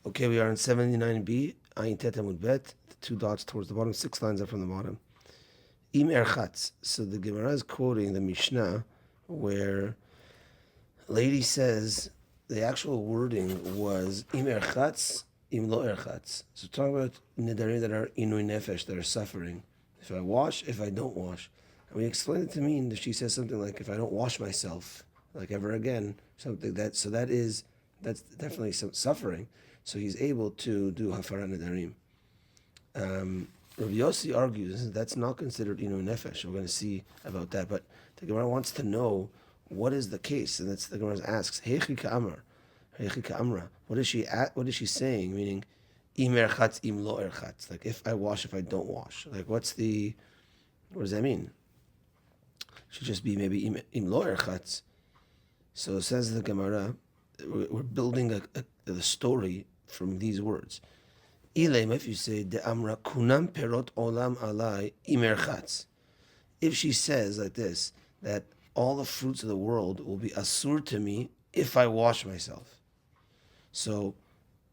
Okay, we are in 79b, Ayin Tet Amud Bet, the two dots towards the bottom, 6 lines up from the bottom. Im Erchatz. So the Gemara is quoting the Mishnah where lady says the actual wording was Im Erchatz, Im Lo Erchatz. So talking about Nedarim that are Inui Nefesh, that are suffering. If I wash, if I don't wash. And we explained it to mean that she says something like, if I don't wash myself, like ever again, something that, so that's definitely some suffering. So he's able to do Hafara Nedarim. Rabbi Yossi argues that's not considered Inu Nefesh. We're going to see about that. But the Gemara wants to know what is the case. And that's the Gemara asks, Heichi Ka'amar. Heichi Ka'amra. What is she saying? Meaning, Im erchatz, im lo erchatz. Like, if I wash, if I don't wash. Like, what does that mean? Should just be maybe im lo erchatz. So it says the Gemara, we're building the story from these words. Ilem, if you say de amra kunam perot olam alai imerchatz, if she says like this, that all the fruits of the world will be asur to me if I wash myself. So,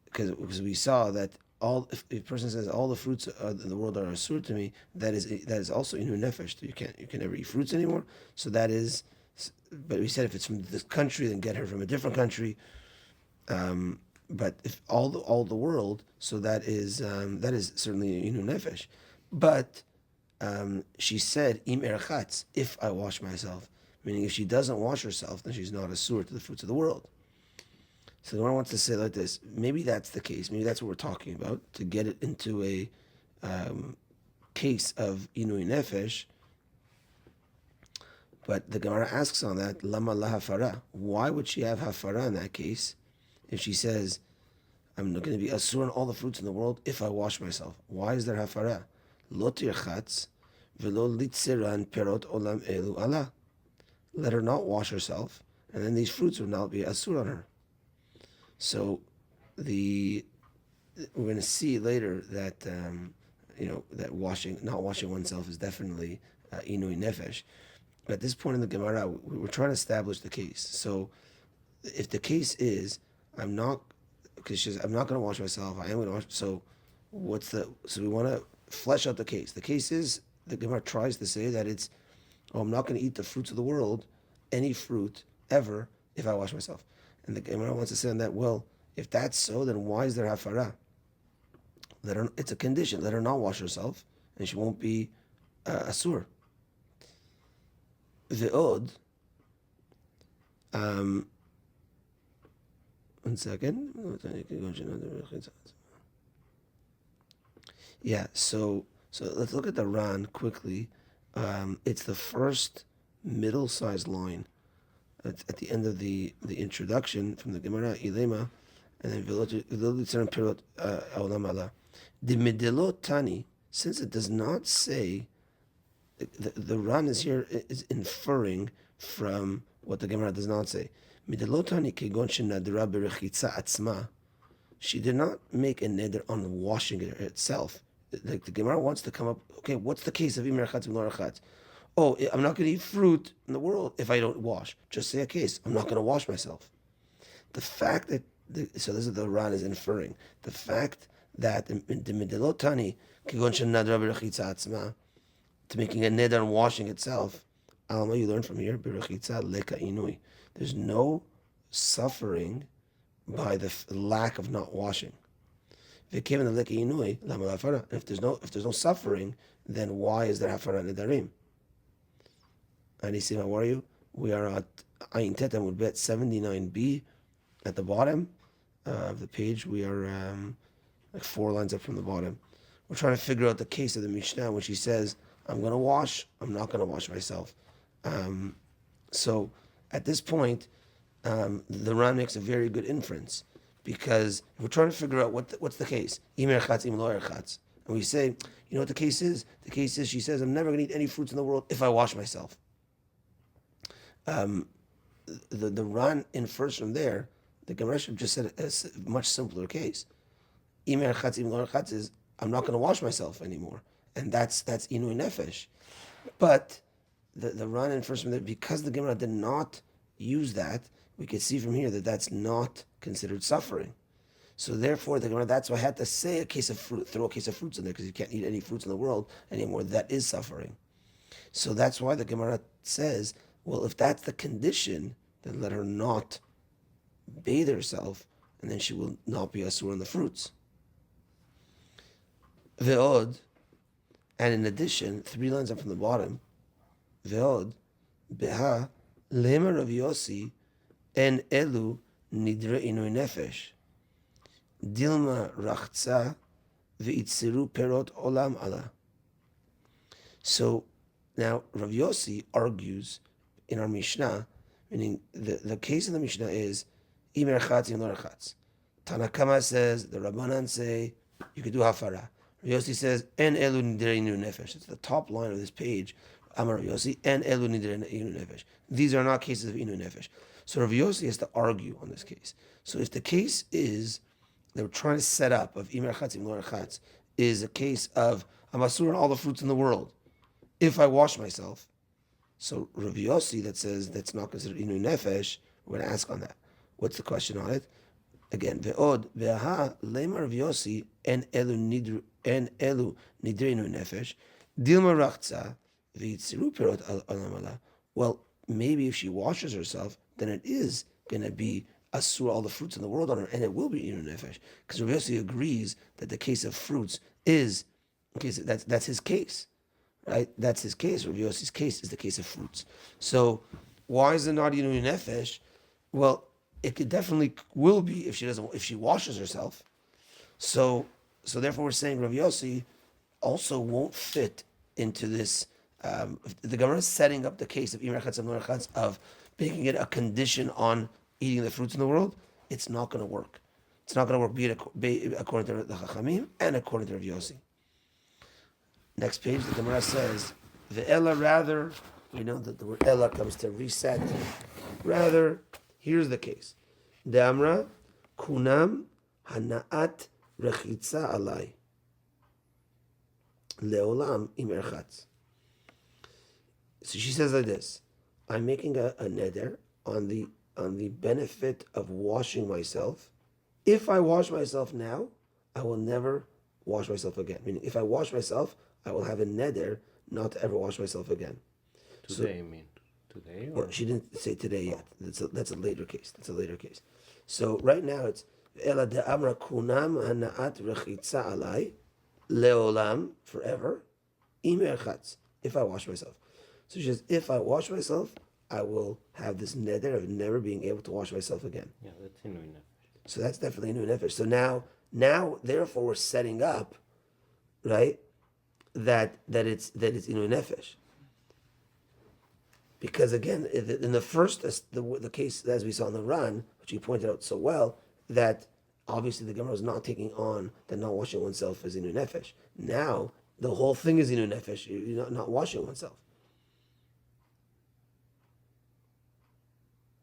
because we saw that if a person says all the fruits of the world are asur to me, that is also inu nefesh. You can never eat fruits anymore. So that is, but we said if it's from this country, then get her from a different country. But if all the world, so that is certainly inu nefesh. But she said im erchatz, if I wash myself, meaning if she doesn't wash herself, then she's not asur to the fruits of the world. So the one wants to say like this: maybe that's the case. Maybe that's what we're talking about, to get it into a case of inui nefesh. But the Gemara asks on that, lama la hafara. Why would she have hafara in that case? If she says, I'm not going to be asur on all the fruits in the world if I wash myself. Why is there hafara? Lo tirchatz velo litziran perot olam elu Allah. Let her not wash herself, and then these fruits will not be asur on her. So we're going to see later that that not washing oneself is definitely inui nefesh. But at this point in the Gemara, we're trying to establish the case. So if the case is I'm not going to wash myself, I am going to wash. So so we want to flesh out the case. The case is the Gemara tries to say that it's I'm not going to eat the fruits of the world, any fruit ever, if I wash myself. And the Gemara wants to say on that, well, if that's so, then why is there hafara? It's a condition. Let her not wash herself, and she won't be asur. The od. One second. Yeah. So let's look at the Ran quickly. It's the first middle-sized line at the end of the introduction from the Gemara Ilema, and then the Medelot Tani, since it does not say, the Ran is here is inferring from what the Gemara does not say. Medelot Tani kegon shenadra berechitza atzma. She did not make a neder on washing it itself. Like the Gemara wants to come up. Okay, what's the case of imer chatz and lo chatz? Oh, I'm not going to eat fruit in the world if I don't wash. Just say a case. I'm not going to wash myself. The fact that, so this is the Ran is inferring, the fact that the Medelot Tani, to making a neder on washing itself, Alma, you learn from here, there's no suffering by the lack of not washing. If there's no suffering, then why is there hafara nedarim? Anisim, how are you? We are at Ayin Tet Amud Bet 79b at the bottom of the page. We are like 4 lines up from the bottom. We're trying to figure out the case of the Mishnah when she says, I'm going to wash, I'm not going to wash myself. So at this point, the Ran makes a very good inference, because we're trying to figure out what's the case. Imer chatz, im lo chatz. And we say, you know what the case is? The case is she says, I'm never going to eat any fruits in the world if I wash myself. The Ran infers from there, the Gemara just said a much simpler case. Imer chatz, im lo chatz is, I'm not going to wash myself anymore. And that's inui nefesh. But the Ran infers from there, because the Gemara did not use that, we can see from here that that's not considered suffering. So therefore, the Gemara, that's why I had to say a case of fruit, throw a case of fruits in there, because you can't eat any fruits in the world anymore. That is suffering. So that's why the Gemara says, well, if that's the condition, then let her not bathe herself, and then she will not be asur on the fruits. Ve'od, and in addition, 3 lines up from the bottom, ve'od, beha, lema Rav Yossi, en elu nidre inui nefesh, dilma rachza, ve'itziru perot olam ala. So now Rav Yossi argues in our Mishnah, meaning the case in the Mishnah is imer chatz and chatz. Tanakama says, the Rabbanan say, you could do hafara. Rav Yossi says, en elu nidreinu nefesh. It's the top line of this page. Amar Rav Yossi, en elu nidreinu nefesh. These are not cases of inu nefesh. So Rav Yossi has to argue on this case. So if the case is, they were trying to set up of imer chatz and chatz, is a case of, I'm asur on all the fruits in the world. If I wash myself, so Rav Yossi that says that's not considered inu nefesh, we're going to ask on that. What's the question on it? Again, ve'od ve'aha lema Rav Yossi en elu nidreinu nefesh dilma rachza v'yitziru perot alamala. Well, maybe if she washes herself, then it is going to be asur all the fruits in the world on her, and it will be inu nefesh, because Rav Yossi agrees that the case of fruits is that's his case. Right? That's his case. Rav Yossi's case is the case of fruits. So why is it not inu nefesh? Well, it could definitely will be if she washes herself. So therefore we're saying Rav Yossi also won't fit into this. The Gemara is setting up the case of imer chatz and nor chatz of making it a condition on eating the fruits in the world. It's not going to work. It's not going to work, be it according to the Chachamim and according to Rav Yossi. Next page, the Gemara says, "Ve'ela rather," we know that the word "ela" comes to reset. Rather, here's the case: De'amra kunam hanaat rechitza alai leolam imer chatz. So she says like this: I'm making a neder on the benefit of washing myself. If I wash myself now, I will never wash myself again. Meaning, if I wash myself, I will have a neder not to ever wash myself again. Today, I mean. Today? Or? Well, she didn't say today yet. That's a later case. So right now it's Ela de Amra Kunam Hanaat Rechitza Alai Leolam forever Imer Chatz. If I wash myself. So she says, if I wash myself, I will have this neder of never being able to wash myself again. Yeah, that's inu nefesh. So that's definitely inu nefesh. So now, therefore, we're setting up, right? That it's inu nefesh. Because again, in the first the case as we saw in the Ran, which you pointed out so well, that obviously the Gemara is not taking on that not washing oneself is inu nefesh. Now the whole thing is inu nefesh. You're not washing oneself.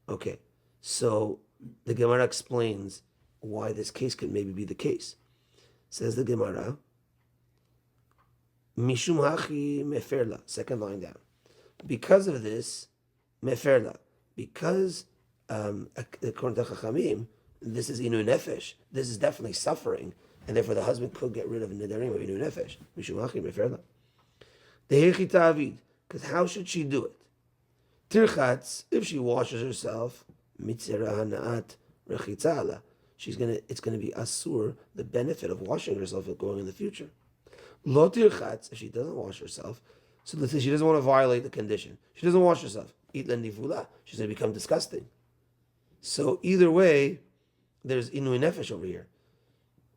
Okay, so the Gemara explains why this case could maybe be the case. Says the Gemara, Mishum hachi meferla, second line down. Because of this, meferla, because according to Chachamim, this is inu nefesh, this is definitely suffering, and therefore the husband could get rid of Nedarim of inu nefesh. Mishum hachi meferla. Dehechi ta'avid, because how should she do it? Tirchatz, if she washes herself, mitzera hanaat rechitzala, it's gonna be asur, the benefit of washing herself going in the future. Lo tirchatz, if she doesn't wash herself, so let's say she doesn't want to violate the condition. She doesn't wash herself. Itla nivula, she's gonna become disgusting. So either way, there's inu nefesh over here.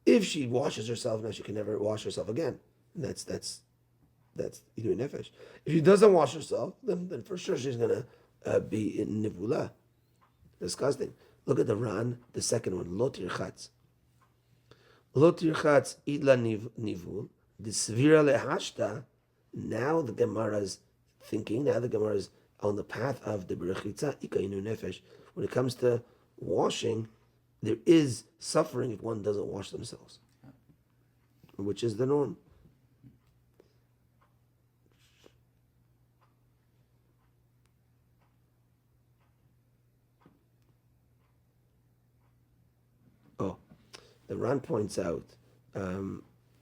If she washes herself, now she can never wash herself again. And that's inu nefesh. If she doesn't wash herself, then for sure she's gonna be in nivula. Disgusting. Look at the Ran, the second one. Lo tirchatz. Lo tirchatz idla nivul. The svira lehashta. Now the Gemara is thinking. Now the Gemara is on the path of the berechitza ikainu nefesh. When it comes to washing, there is suffering if one doesn't wash themselves, which is the norm. the Ran points out.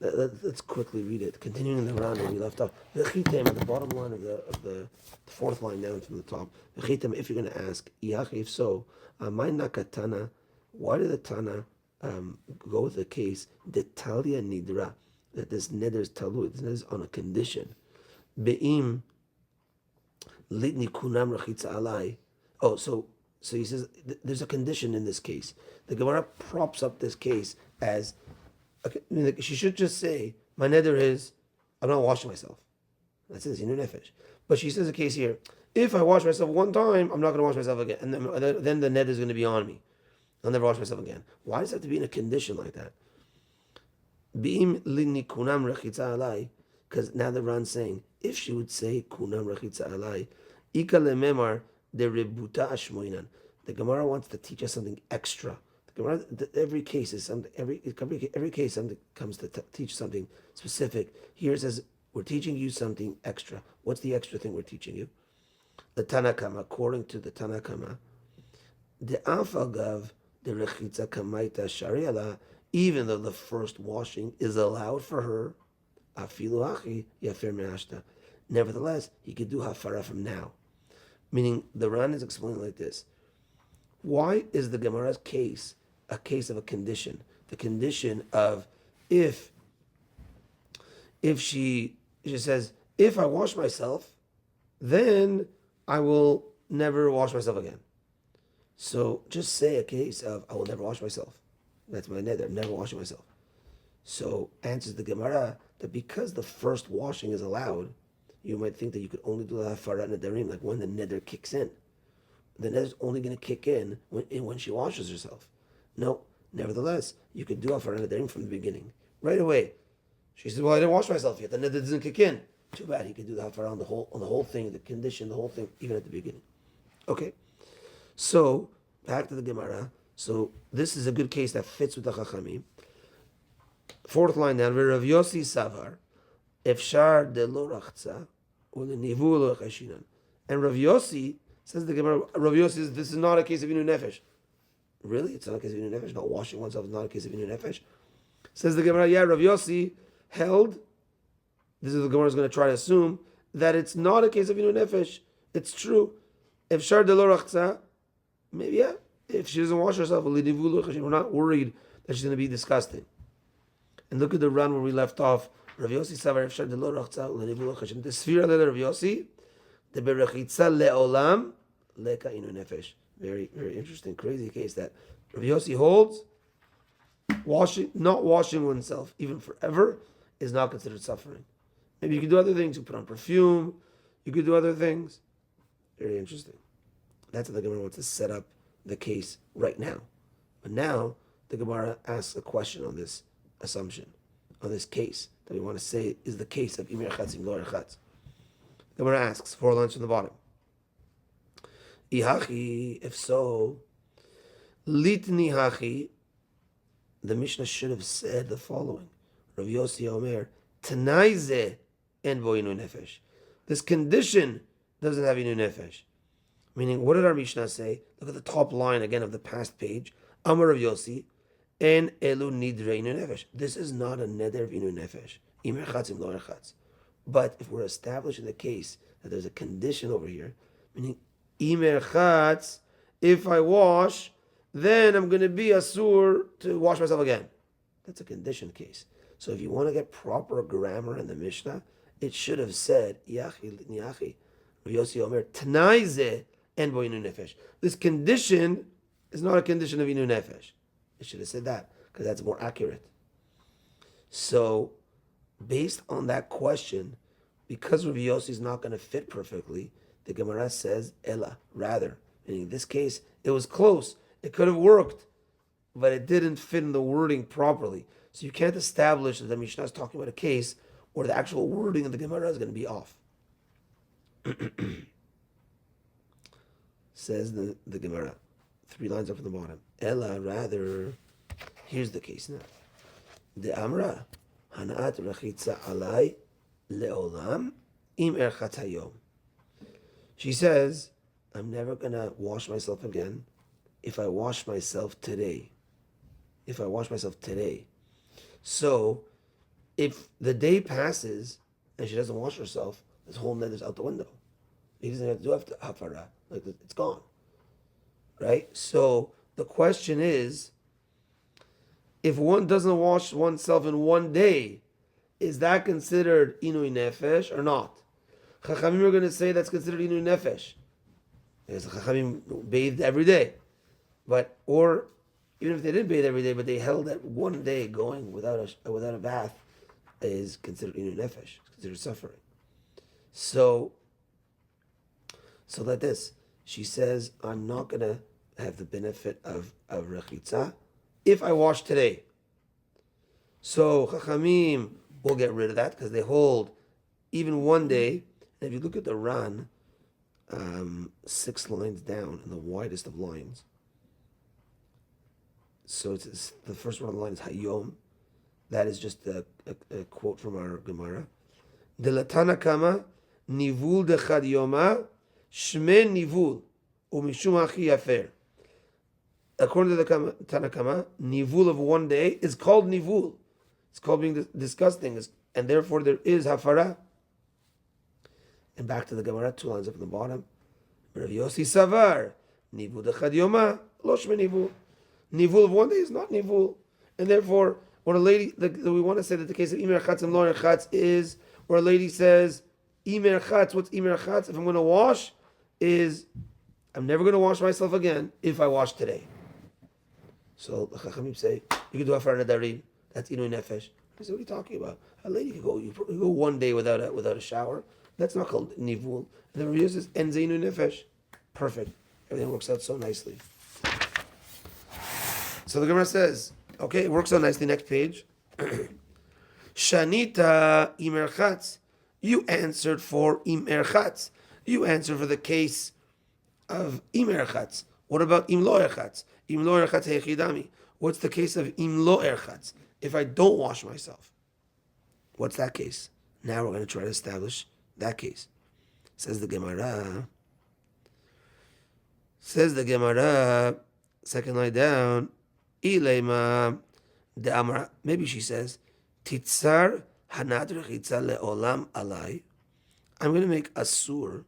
Let's quickly read it. Continuing the Ran where we left off. V'chitem, at the bottom line of the fourth line down from the top. V'chitem, if you're going to ask, if so, my nakatana, why did the Tana go with the case detalia nidra, that this neder is talud, this neder is on a condition. Be'im litni kunam rachitza alai. Oh, so he says there's a condition in this case. The Gemara props up this case as she should just say my neder is I'm not washing myself. That's it, inu nefesh. But she says a case here. If I wash myself one time, I'm not going to wash myself again, and then the neder is going to be on me. I'll never wash myself again. Why does it have to be in a condition like that? Be'im linni kunam rechitza alai, because now the Ran's saying, if she would say kunam rechitza alai, ika lememar de rebuta ashmoinan. The Gemara wants to teach us something extra. The Gemara, every case is something. Every case something comes to teach something specific. Here it says we're teaching you something extra. What's the extra thing we're teaching you? The Tanakama, according to the Tanakama, the afagav. The rechitza kamaita shariala, even though the first washing is allowed for her, afilu achi yafer me'ashta. Nevertheless, he could do hafara from now. Meaning, the Ran is explaining like this. Why is the Gemara's case a case of a condition? The condition of if she says, if I wash myself, then I will never wash myself again. So just say a case of I will never wash myself. That's my neder, never washing myself. So answers the Gemara that because the first washing is allowed, you might think that you could only do the hafara nedarim, like when the neder kicks in. The neder is only going to kick in when she washes herself. No, nevertheless, you could do hafara nedarim from the beginning, right away. She says, "Well, I didn't wash myself yet. The neder doesn't kick in." Too bad. He could do the hafara on the whole thing, the condition, the whole thing, even at the beginning. Okay. So, back to the Gemara. So, this is a good case that fits with the Chachamim. Fourth line down, Rav Yossi Savar, Efshar de lo rachza, or the nivu lo chashinan. And Rav Yossi, says the Gemara, Rav Yossi says, this is not a case of inu nefesh. Really? It's not a case of inu nefesh? Not washing oneself is not a case of inu nefesh? Says the Gemara, yeah, Rav Yossi held, this is the Gemara is going to try to assume, that it's not a case of inu nefesh. It's true. Efshar de lo rachza, maybe, yeah. If she doesn't wash herself, we're not worried that she's going to be disgusting. And look at the run where we left off. Rav Yossi Savar Efshar de lo rachza u'lenivu l'chashem. The Sfira le Rav Yossi, the berechitza le'olam leka inu nefesh. Very, very interesting, crazy case that Rav Yossi holds. Not washing oneself even forever is not considered suffering. Maybe you can do other things. You put on perfume. You could do other things. Very interesting. That's how the Gemara wants to set up the case right now. But now, the Gemara asks a question on this assumption, on this case, that we want to say is the case of Imir Chatz, Imlor Chatz. The Gemara asks, 4 lines from the bottom. Ihachi, if so, litni hachi, the Mishnah should have said the following. Rav Yossi Omer, Tanaize en bo inu nefesh. This condition doesn't have inu nefesh. Meaning, what did our Mishnah say? Look at the top line again of the past page. Amar Rav Yossi, en elu nidre inu nefesh. This is not a neder of inu nefesh. Imer chatz im lo chatz. But if we're establishing the case that there's a condition over here, meaning imer chatz, if I wash, then I'm going to be asur to wash myself again. That's a condition case. So if you want to get proper grammar in the Mishnah, it should have said, Yachi, Rav Yossi Omer, Tanaize en bo inu nefesh. This condition is not a condition of inu nefesh. It should have said that, because that's more accurate. So, based on that question, because Rav Yossi is not going to fit perfectly, the Gemara says, Ella, rather. In this case, it was close. It could have worked, but it didn't fit in the wording properly. So you can't establish that the Mishnah is talking about a case where the actual wording of the Gemara is going to be off. Says the Gemara, 3 lines up from the bottom. Ella, rather, here's the case now. The Amra, Hanat Rachitza Alai Leolam Im Erchat Hayom. She says, I'm never going to wash myself again if I wash myself today. if I wash myself today. So, if the day passes and she doesn't wash herself, this whole net is out the window. He doesn't have to do hafara. Like it's gone, right? So the question is, if one doesn't wash oneself in one day, is that considered inui nefesh or not? Chachamim are going to say that's considered inui nefesh. Because Chachamim bathed every day, or even if they didn't bathe every day, but they held that one day going without a bath is considered inui nefesh. It's considered suffering. So like this, she says, I'm not going to have the benefit of rechitza if I wash today. So Chachamim will get rid of that because they hold even one day. And if you look at the Ran, 6 lines down in the widest of lines. So it's the first one on the line is Hayom. That is just a quote from our Gemara. De la Tanakama, nivul dechad yoma, shme nivul, umishum achi yafer. According to the Tanakama, nivul of one day is called nivul. It's called being disgusting, and therefore there is hafara. And back to the Gemara, 2 lines up in the bottom. Rav Yossi Savar, nivul dechad yoma, lo shme nivul. Nivul of one day is not nivul, and therefore, when a lady, we want to say that the case of imer chatz and lo chatz is where a lady says, imer chatz, what's imer chatz? If I'm going to wash, is I'm never going to wash myself again if I wash today. So the Chachamim say, you can do afar Nedarim, that's inui nefesh. I say, what are you talking about? A lady could go, you go one day without a shower. That's not called nivul. And the Rav says, enze inui nefesh. Perfect. Everything works out so nicely. So the Gemara says, okay, it works out nicely. Next page. Shanita imer chatz. You answered for imer chatz. You answered for the case of imer chatz. What about im lo chatz? Im lo chatz hechidami. What's the case of im lo chatz? If I don't wash myself, what's that case? Now we're going to try to establish that case. Says the Gemara. Second line down. Ilema de Amra. Maybe she says, Titzar hanad rechitza leolam alai. I'm going to make asur,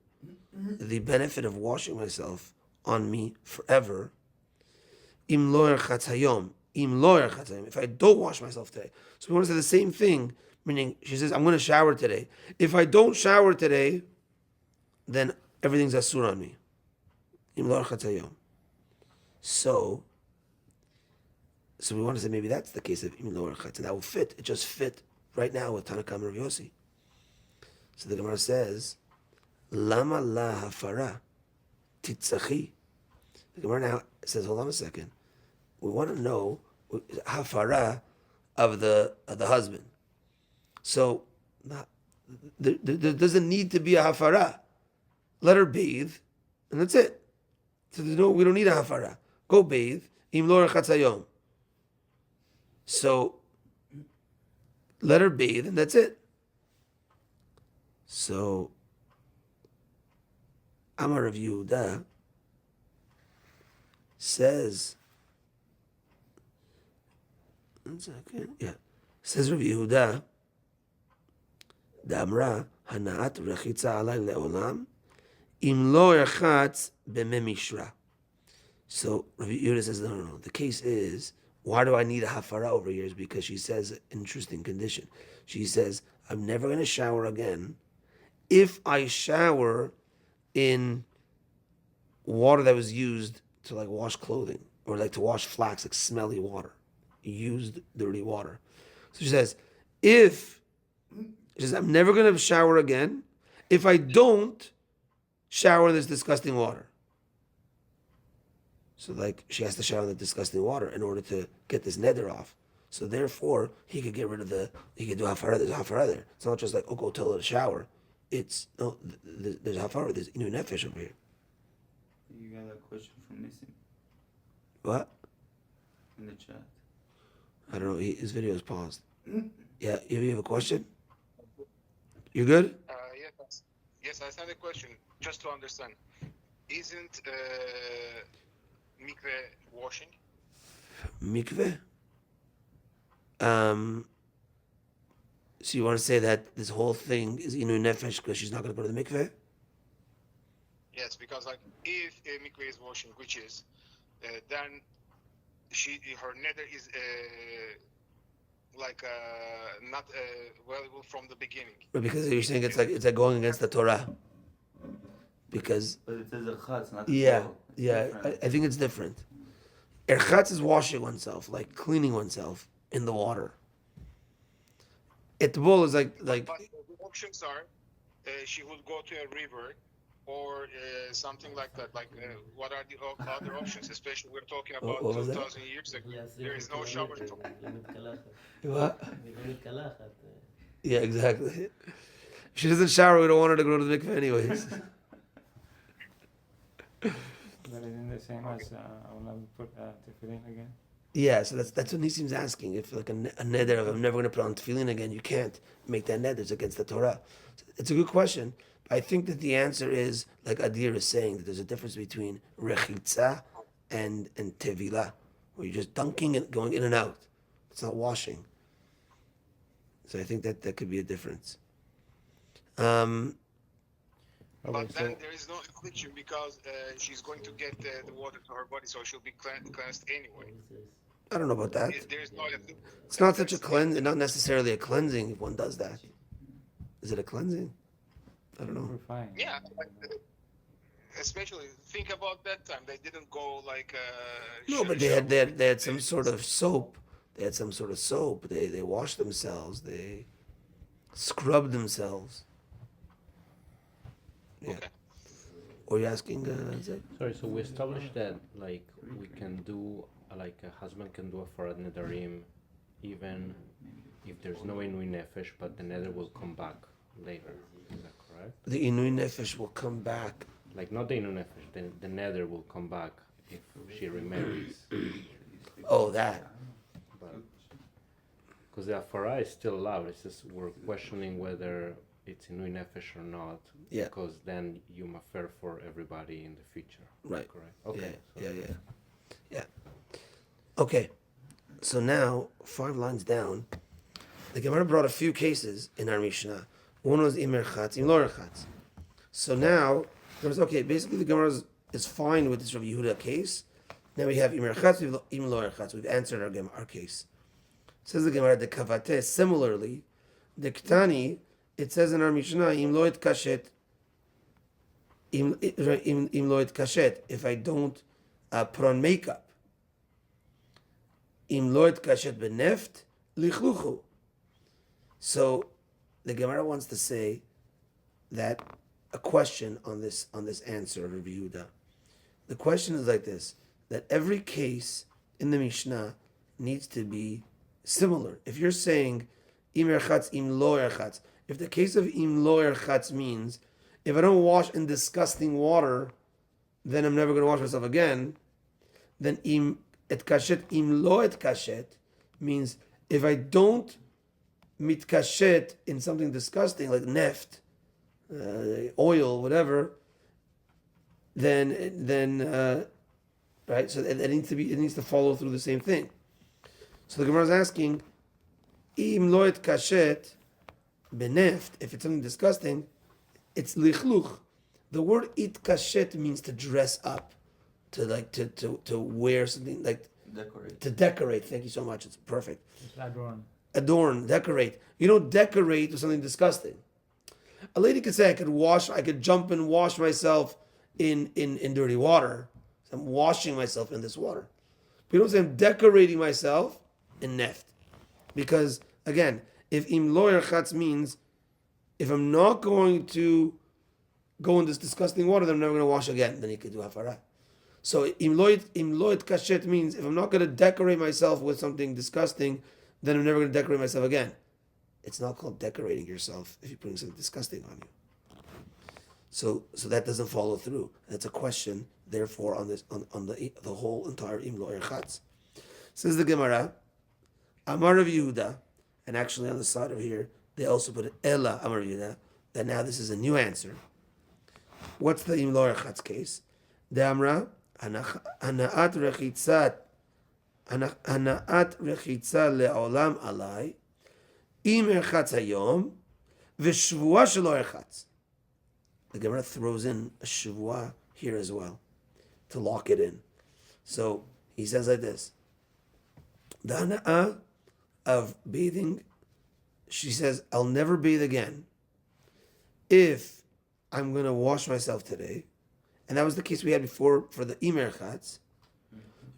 the benefit of washing myself, on me forever. Im lo erchatz hayom. Im lo erchatz hayom. If I don't wash myself today. So we want to say the same thing, meaning she says, I'm going to shower today. If I don't shower today, then everything's asur on me. Im lo erchatz hayom. So we want to say maybe that's the case of im lo erchatz, and that will fit. It just fit right now with Tanakam and Rav Yossi. So the Gemara says, Lama la hafara titzachi. The Gemara now says, hold on a second. We want to know hafara of the husband. So there doesn't need to be a hafara. Let her bathe, and that's it. So we don't need a hafara. Go bathe. Im lo erchatz hayom. So let her bathe, and that's it. So Amar Rav Yehuda says, says Rav Yehuda, Damra hanaat rechitza alay leolam im lo erchatz b'memishra. So Rav Yehuda says, no. The case is, why do I need a hafara over here? Is because she says an interesting condition. She says, I'm never going to shower again if I shower in water that was used to like wash clothing or like to wash flax, like smelly water, used dirty water. So she says, I'm never going to shower again if I don't shower in this disgusting water. So like she has to shower in the disgusting water in order to get this neder off. So therefore, he could get rid of he could do hafara. There's hafara there. It's not just like, go tell her to shower. It's, no, there's hafara. There's inu nefesh over here. You got a question from Nissim. What? In the chat. I don't know. His video is paused. Yeah, you have a question? You good? Yes, I have a question, just to understand. Isn't mikveh washing? Mikveh? So you want to say that this whole thing is inu nefesh because she's not going to go to the mikveh? Yes, because like if a mikveh is washing, which is, then her nether is not valuable from the beginning. But because you're saying it's like going against the Torah. Because But it says a chatz, not yeah, a yeah, I think it's different. Erchatz is washing oneself, like cleaning oneself in the water. Etbol is like But the options are she would go to a river or something like that. Like what are the other options? Especially we're talking about what was 2,000 years ago. There is no shower. What? Yeah, exactly. If she doesn't shower, we don't want her to go to the mikveh anyways. That isn't the same as I will not put tefillin again. Yeah, so that's what Nisim's asking. If like a neder of I'm never going to put on tefillin again, you can't make that neder. It's against the Torah. It's a good question. I think that the answer is like Adir is saying that there's a difference between rechitza and tevilah, where you're just dunking and going in and out. It's not washing. So I think that could be a difference. But then there is no affliction because she's going to get the water to her body, so she'll be cleansed anyway. I don't know about that. There is no affliction. It's not such a cleanse, not necessarily a cleansing if one does that. Is it a cleansing? I don't know. Fine. Yeah, especially think about that time. They didn't go like. No, but they had some sort of soap. They had some sort of soap. They washed themselves. They scrubbed themselves. Yeah. Okay. Or you asking? Zed? Sorry, so we established that like we can do like a husband can do a farad nedarim, even if there's no inui nefesh, but the nether will come back later. Is that correct? The inui nefesh will come back. Like not the inui nefesh, the nether will come back if she remarries. Oh, that. Because the afara is still allowed. It's just we're questioning whether it's inui nefesh or not. Yeah. Because then you mafer for everybody in the future. Right. Correct. Okay. Yeah. Okay. So now 5 lines down, the Gemara brought a few cases in our Mishnah. One was imer chatz, im lo chatz. So now there was basically the Gemara is fine with this Rav Yehuda case. Now we have imer chatz, im lo chatz. We've answered our case. Says the Gemara, the kavate. Similarly, the ktani. It says in our Mishnah, im lo et kashet. Im lo et kashet. If I don't put on makeup. Im lo et kashet beneft lichluchu. So the Gemara wants to say that a question on this answer of Rabbi Yehuda. The question is like this: that every case in the Mishnah needs to be similar. If you're saying im erchatz, im lo erchatz, if the case of im lo erchatz means if I don't wash in disgusting water, then I'm never going to wash myself again, then im et kashet, im lo et kashet means if I don't mitkashet in something disgusting like neft, oil, whatever, then right. So it needs to follow through the same thing. So the Gemara is asking, im lo et kashet beneft. If it's something disgusting, it's lichluch. The word it kashet means to dress up, to wear something like Decorate. to decorate. Thank you so much. It's perfect. Adorn. Decorate. You don't decorate with something disgusting. A lady could say, I could jump and wash myself in dirty water. So I'm washing myself in this water. But you don't say I'm decorating myself in neft. Because, again, if im lo erchatz means, if I'm not going to go in this disgusting water, then I'm never going to wash again. Then you could do hafara. So im lo et kashet means, if I'm not going to decorate myself with something disgusting, then I'm never going to decorate myself again. It's not called decorating yourself if you're putting something disgusting on you. So that doesn't follow through. That's a question, therefore, on the whole entire im lo erchatz. Says the Gemara, Amar Rav Yehuda, and actually on the side of here, they also put Ella Amar Rav Yehuda, that now this is a new answer. What's the im lo erchatz case? The Amra, Hanaat rechitzat הנעת רחיצה לעולם עליי, אם ארחץ היום, ושבועה שלא ארחץ. The Gemara throws in a shvuah here as well, to lock it in. So, he says like this, the hana'ah of bathing, she says, I'll never bathe again if I'm going to wash myself today. And that was the case we had before for the imer chatz.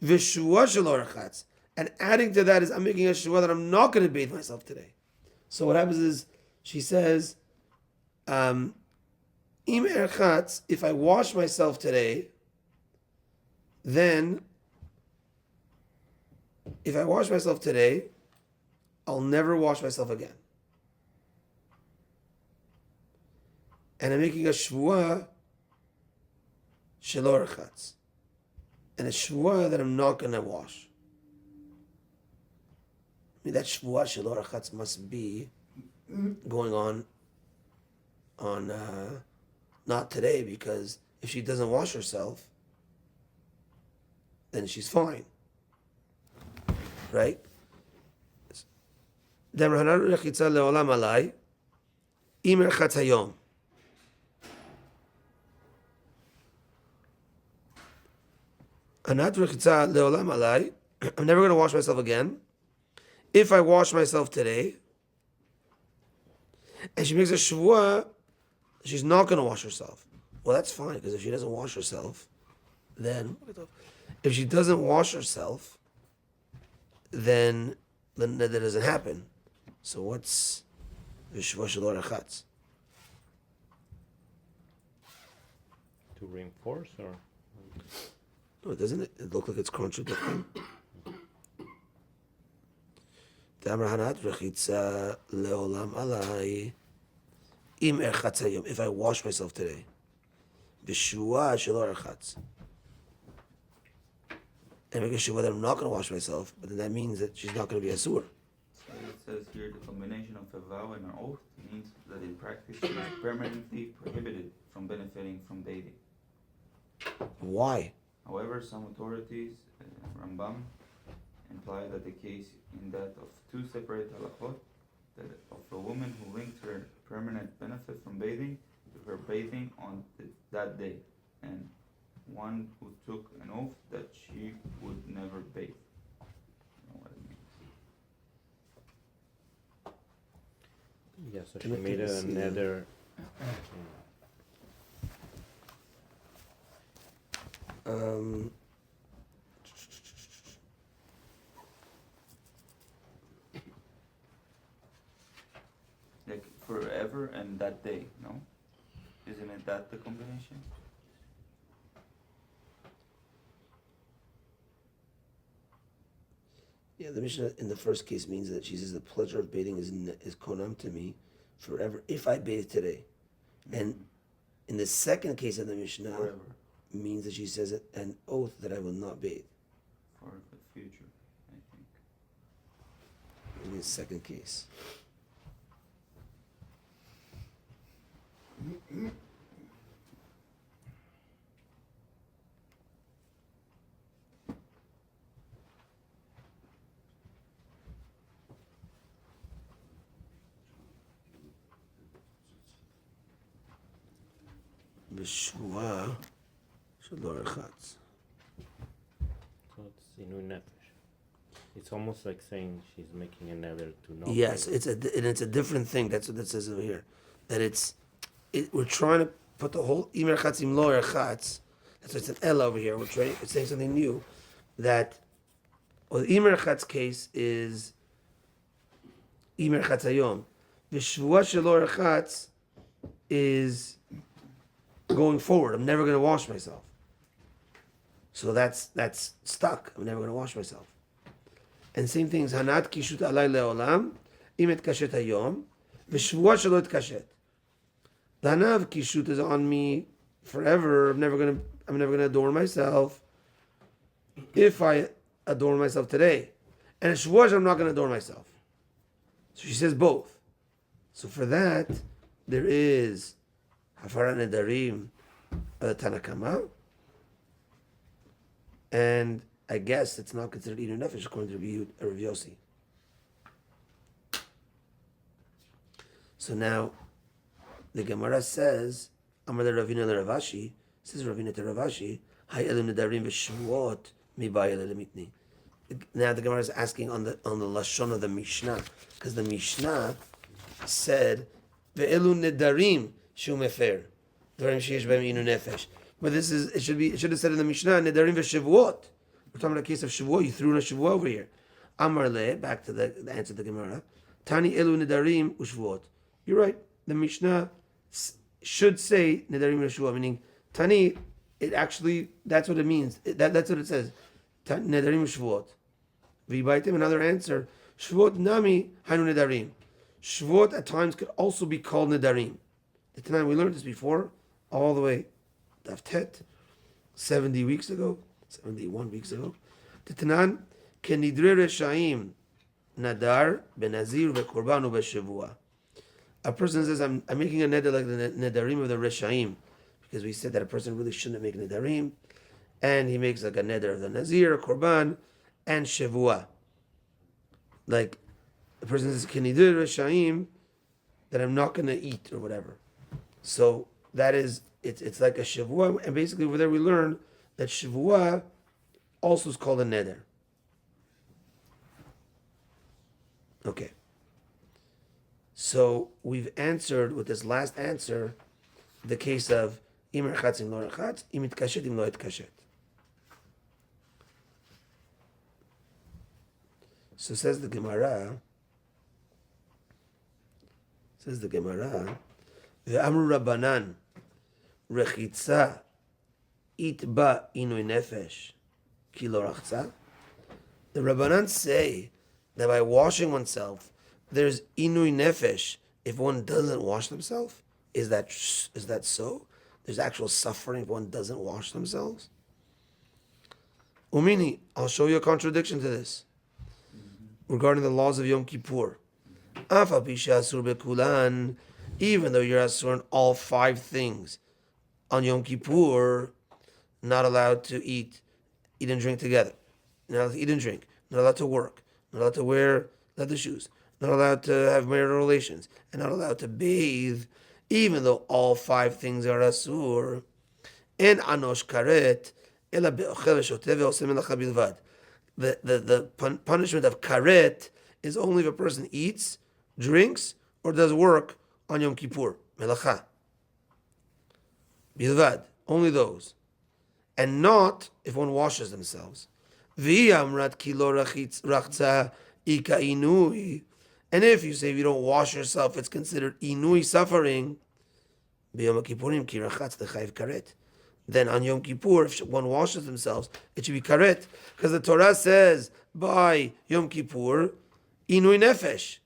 V'shua shelo chatz. And adding to that is I'm making a shua that I'm not going to bathe myself today. So what happens is she says, imer chatz, if I wash myself today, then if I wash myself today, I'll never wash myself again. And I'm making a shvuah shelo rechatz, and a shvuah that I'm not going to wash. I mean, that shvuah shelo rechatz must be going on not today, because if she doesn't wash herself, then she's fine, right? Demrahanan rechitza leolam alai, im rechatz hayom. Anat rechitza leolam alai. I'm never going to wash myself again. If I wash myself today, and she makes a shvuah, she's not going to wash herself. Well, that's fine, because if she doesn't wash herself, then if she doesn't wash herself, then that doesn't happen. So what's v'shvuah shelo rechatz? To reinforce, or No, doesn't it look like it's contradicting? If I wash myself today, b'shua shelo rechatz, and make a shua that I'm not going to wash myself, but then that means that she's not going to be asur. So it says here the combination of a vow and an oath means that in practice she is permanently prohibited from benefiting from bathing. Why? However, some authorities, Rambam, imply that the case in that of two separate halachot, that of a woman who linked her permanent benefit from bathing to her bathing on that day, and one who took an oath that she would never bathe. I don't know what it means. yeah, so she made a nether. Like forever and that day, no? Isn't it that the combination? Yeah, the Mishnah in the first case means that she says the pleasure of bathing is konam to me forever if I bathe today. And in the second case of the Mishnah, Forever. means that she says an oath that I will not bathe. For the future, I think. In the second case. B'shua shelo rechatz. So it's inui nefesh. It's almost like saying she's making a nether to not. Yes, bathe. it's a different thing. That's what that says over here. That we're trying to put the whole imer chatzim lo erchatz. That's why it's an el over here. It's saying something new. That the imer chatz case is imer chatz hayom. The shvuah shelo erchatz is going forward. I'm never going to wash myself. So that's stuck. I'm never going to wash myself. And same things. Hanat kishut alay leolam, im et kashet hayom, v'shvuah shelo et kashet. The hana of kishut is on me forever. I'm never going to adorn myself. If I adorn myself today, and a shvuah I'm not going to adorn myself. So she says both. So for that, there is Hafara Nedarim Tanakama and I guess it's not considered inu nefesh according to Rav Yossi. So now, the Gemara says, Amar le Ravina le Ravashi, says Ravina to Ravashi, Hay elu nedarim v'shvuot mi ba'el lemitni. Now the Gemara is asking on the lashon of the Mishnah, because the Mishnah said ve'elu nedarim shu mefer, dvarim sheyesh b'hem inu nefesh. But it should have said in the Mishnah nedarim v'shavuot. We're talking about a case of shavuot. You threw in a shavuot over here. Amar le, back to the answer to the Gemara. Tani elu nedarim u'shvuot. You're right. The Mishnah should say nedarim v'shavuot, meaning Tani. It actually, that's what it means. That's what it says. Nedarim u'shvuot. V'ibaitim, another answer. Shvuot nami hainu nedarim. Shvuot at times could also be called nedarim. The Tanan, we learned this before, all the way, Daf Tet, 71 weeks ago. The Tanan, kenidre reshaim nadar benazir ve'korban u'beshavua. A person says, I'm making a neder like the nedarim of the reshaim, because we said that a person really shouldn't make nedarim, and he makes like a neder of the nazir, korban, and shavua. Like the person says, "Can you do reshaim that I'm not going to eat or whatever?" So that is it's like a shavua, and basically over there we learn that shavua also is called a neder. Okay. So we've answered with this last answer the case of im erchatz im lo erchatz, im itkashet im lo itkashet. So says the Gemara, Ve'amru Rabbanan, Rechitza, Itba inui nefesh, ki lo rachza. The Rabbanan say that by washing oneself, there's inui nefesh if one doesn't wash themselves. Is that so? There's actual suffering if one doesn't wash themselves? Umini, I'll show you a contradiction to this regarding the laws of Yom Kippur. Even though you're asur on all 5 things, on Yom Kippur, not allowed to eat and drink together, not allowed to eat and drink, not allowed to work, not allowed to wear leather shoes, not allowed to have marital relations, and not allowed to bathe, even though all 5 things are asur. En anosh karet, ela be'ochel v'shoteh ve'oseh melacha bilvad. The punishment of karet is only if a person eats, drinks, or does work on Yom Kippur. Melacha. Bilvad. Only those. And not if one washes themselves. V'yamrat kilo rachza ika inui. And if you say if you don't wash yourself, it's considered inui, suffering. B'yom Kippurim ki rachatz l'chayv karet. Then on Yom Kippur, if one washes themselves, it should be karet. Because the Torah says, by Yom Kippur, inui nefesh.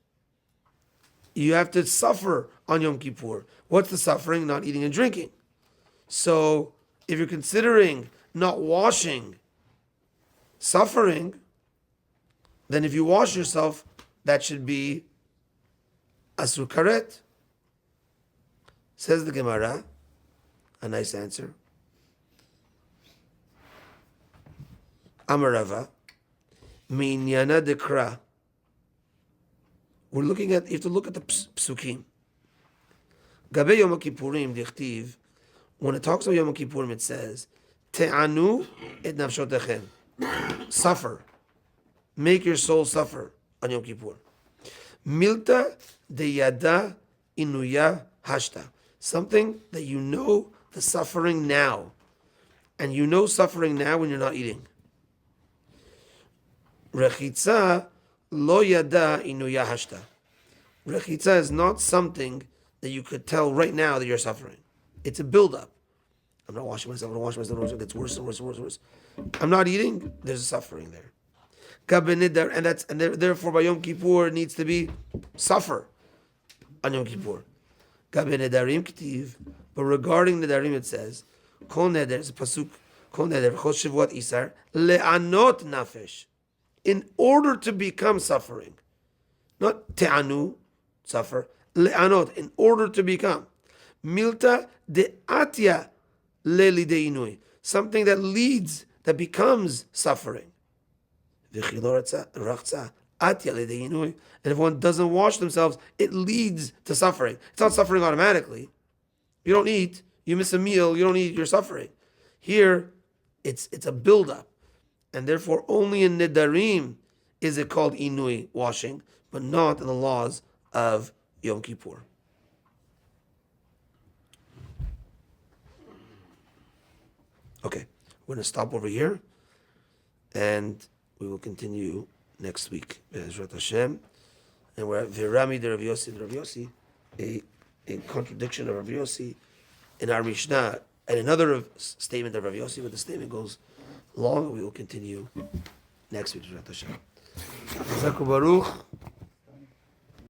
You have to suffer on Yom Kippur. What's the suffering? Not eating and drinking. So, if you're considering not washing suffering, then if you wash yourself, that should be asur karet. Says the Gemara, a nice answer. Amarava, minyana dekra. You have to look at the psukim. Gabe Yom Kippurim dichtiv. When it talks about Yom Kippurim, it says, Te'anu et nafshotechem. Suffer. Make your soul suffer on Yom Kippur. Milta de yada inuya hashta. Something that you know the suffering now. And you know suffering now when you're not eating. Rechitza lo yada inuya hashta. Rechitza is not something that you could tell right now that you're suffering. It's a build-up. I'm not washing myself, it gets worse and worse and worse and worse. I'm not eating, there's a suffering there. And therefore by Yom Kippur it needs to be suffer on Yom Kippur. Nedarim k'tiv. But regarding Nedarim it says, Kol neder, it's a pasuk, Kol neder, Chol Shavuot Isar, le'anot nafesh. In order to become suffering. Not te'anu, suffer, le'anot, in order to become. Milta de atya leli de inui. Something that leads, that becomes suffering. And if one doesn't wash themselves, it leads to suffering. It's not suffering automatically. You don't eat, you miss a meal, you don't eat, you're suffering. Here, it's a buildup. And therefore, only in Nedarim is it called Inui, washing, but not in the laws of Yom Kippur. Okay, we're going to stop over here, and we will continue next week. Be'ezrat Hashem. And we're at Virami de Rav Yossi, a contradiction of Rav Yossi in our Mishnah, and another statement of Rav Yossi, but the statement goes long, and we will continue next week. Be'ezrat Hashem. Baruch.